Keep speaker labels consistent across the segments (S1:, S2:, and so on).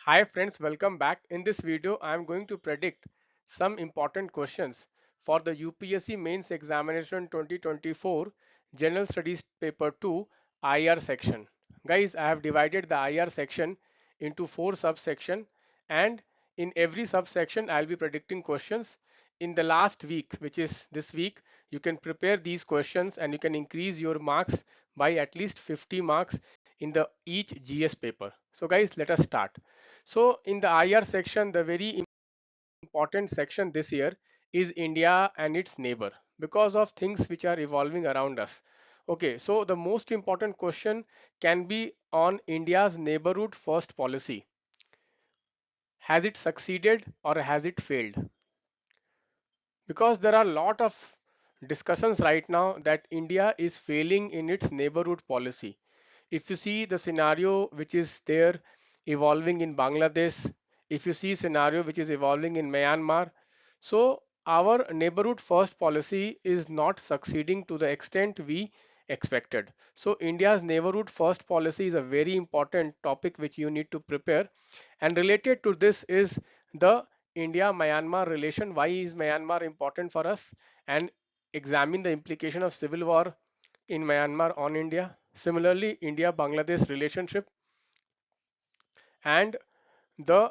S1: Hi friends, welcome back. In this video, I am going to predict some important questions for the UPSC Mains Examination 2024 General Studies Paper 2 IR section. Guys, I have divided the IR section into 4 subsection, and in every subsection I'll be predicting questions. In the last week, which is this week, you can prepare these questions and you can increase your marks by at least 50 marks in the each GS paper. So guys, let us start. So in the IR section, the very important section this year is India and its neighbor because of things which are evolving around us. Okay, so the most important question can be on India's neighborhood first policy. Has it succeeded or has it failed? Because there are a lot of discussions right now that India is failing in its neighborhood policy. If you see the scenario which is there evolving in Bangladesh, if you see scenario which is evolving in Myanmar, so our neighborhood first policy is not succeeding to the extent we expected. So India's neighborhood first policy is a very important topic which you need to prepare. And related to this is the India-Myanmar relation. Why is Myanmar important for us? And examine the implication of civil war in Myanmar on India. Similarly, India-Bangladesh relationship and the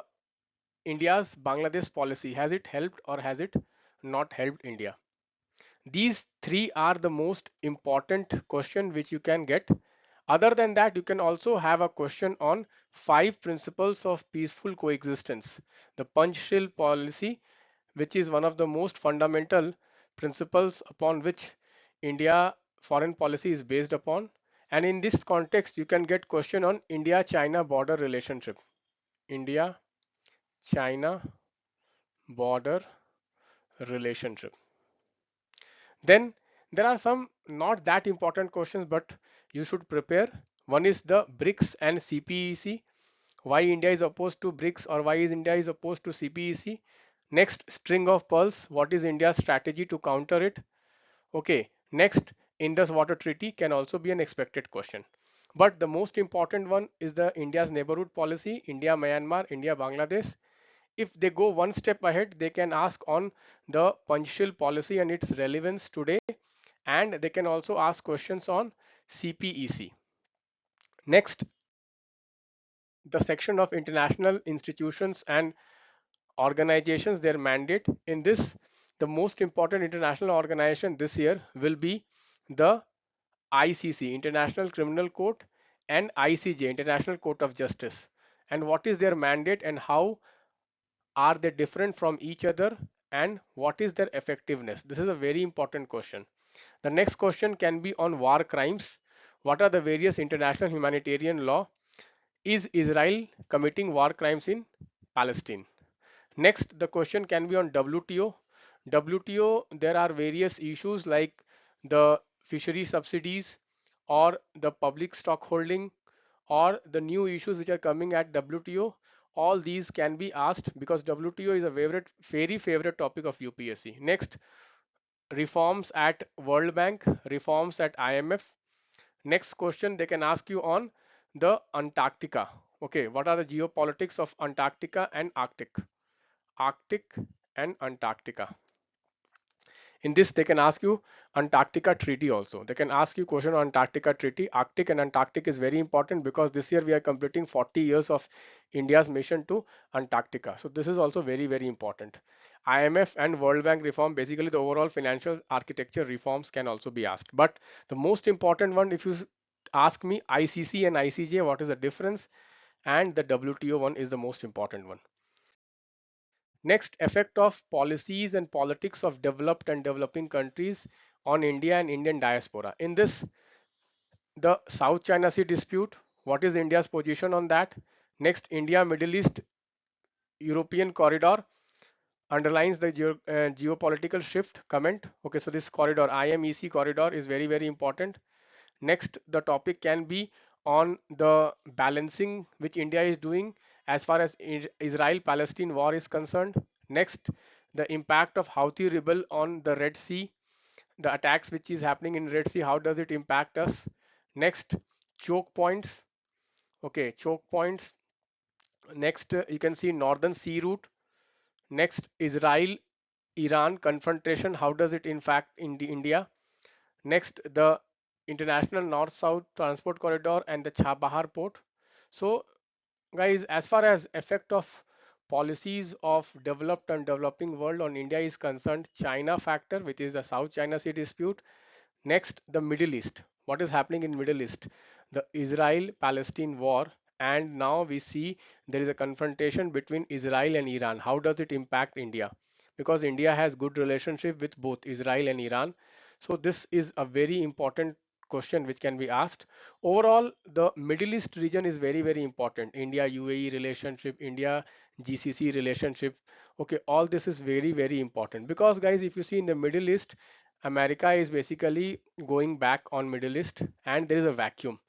S1: India's Bangladesh policy. Has it helped or has it not helped India? These three are the most important question which you can get. Other than that, you can also have a question on 5 principles of peaceful coexistence. The Panchshil policy, which is one of the most fundamental principles upon which India foreign policy is based upon. And in this context, you can get question on India-China border relationship. India-China border relationship. Then there are some not that important questions, but you should prepare. One is the BRICS and CPEC. Why India is opposed to BRICS or why is India is opposed to CPEC? Next, string of pearls. What is India's strategy to counter it? Okay. Next, Indus Water Treaty can also be an expected question. But the most important one is the India's neighborhood policy, India, Myanmar, India, Bangladesh. If they go one step ahead, they can ask on the Panchshil policy and its relevance today, and they can also ask questions on CPEC. Next, the section of international institutions and organizations, their mandate. In this, the most important international organization this year will be the ICC, International Criminal Court, and ICJ, International Court of Justice. And what is their mandate and how are they different from each other and what is their effectiveness? This is a very important question. The next question can be on war crimes. What are the various international humanitarian law? Is Israel committing war crimes in Palestine? Next, the question can be on WTO. WTO, there are various issues like the fishery subsidies or the public stock holding or the new issues which are coming at WTO. All these can be asked because WTO is a very favorite topic of UPSC. Next, reforms at World Bank, reforms at IMF. Next question they can ask you on the Antarctica. Okay, what are the geopolitics of Antarctica and Arctic? Arctic and Antarctica. In this, they can ask you Antarctica Treaty also. They can ask you question on Antarctica Treaty. Arctic and Antarctic is very important because this year we are completing 40 years of India's mission to Antarctica. So this is also very important. IMF and World Bank reform, basically the overall financial architecture reforms can also be asked. But the most important one, if you ask me, ICC and ICJ, what is the difference? And the WTO one is the most important one. Next, effect of policies and politics of developed and developing countries on India and Indian diaspora. In this, the South China Sea dispute, what is India's position on that? Next, India Middle East European corridor underlines the geopolitical shift comment. Okay, so this corridor, IMEC corridor, is very important. Next, the topic can be on the balancing which India is doing as far as Israel-Palestine war is concerned. Next, the impact of Houthi rebel on the Red Sea, the attacks which is happening in Red Sea, how does it impact us? Next, choke points. Okay, choke points. Next, you can see Northern Sea Route. Next, Israel Iran confrontation. How does it impact in the India? Next, the international north-south transport corridor and the Chabahar port. So, guys, as far as effect of policies of developed and developing world on India is concerned, China factor, which is the South China Sea dispute. Next, the Middle East. What is happening in Middle East? The Israel-Palestine war, and now we see there is a confrontation between Israel and Iran. How does it impact India? Because India has good relationship with both Israel and Iran. So this is a very important question which can be asked. Overall, the Middle East region is very, very important. India UAE relationship, India GCC relationship. Okay, all this is very, very important because guys, if you see in the Middle East, America is basically going back on Middle East and there is a vacuum.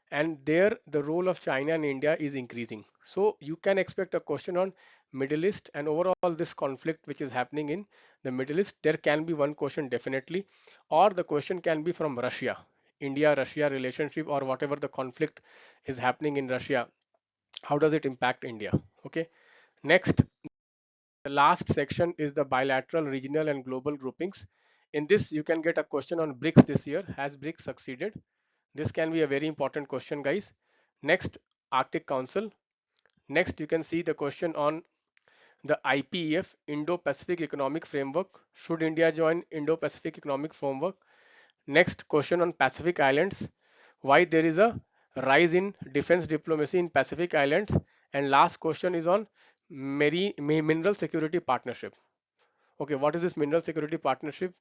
S1: And there the role of China and India is increasing. So you can expect a question on Middle East and overall this conflict which is happening in the Middle East. There can be one question definitely, or the question can be from Russia, India-Russia relationship or whatever the conflict is happening in Russia. How does it impact India? Okay. Next, the last section is the bilateral, regional, and global groupings. In this, you can get a question on BRICS this year. Has BRICS succeeded? This can be a very important question, guys. Next, Arctic Council. Next, you can see the question on the IPEF, Indo-Pacific Economic Framework. Should India join Indo-Pacific Economic Framework? Next question on Pacific Islands. Why there is a rise in defense diplomacy in Pacific Islands? And last question is on mineral security partnership. Okay, what is this mineral security partnership?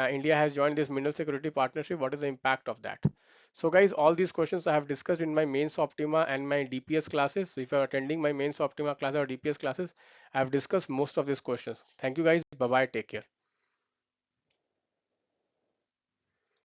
S1: India has joined this mineral security partnership. What is the impact of that? So guys, all these questions I have discussed in my mains Optima and my DPS classes. So if you are attending my mains Optima class or DPS classes, I have discussed most of these questions. Thank you guys. Bye bye. Take care.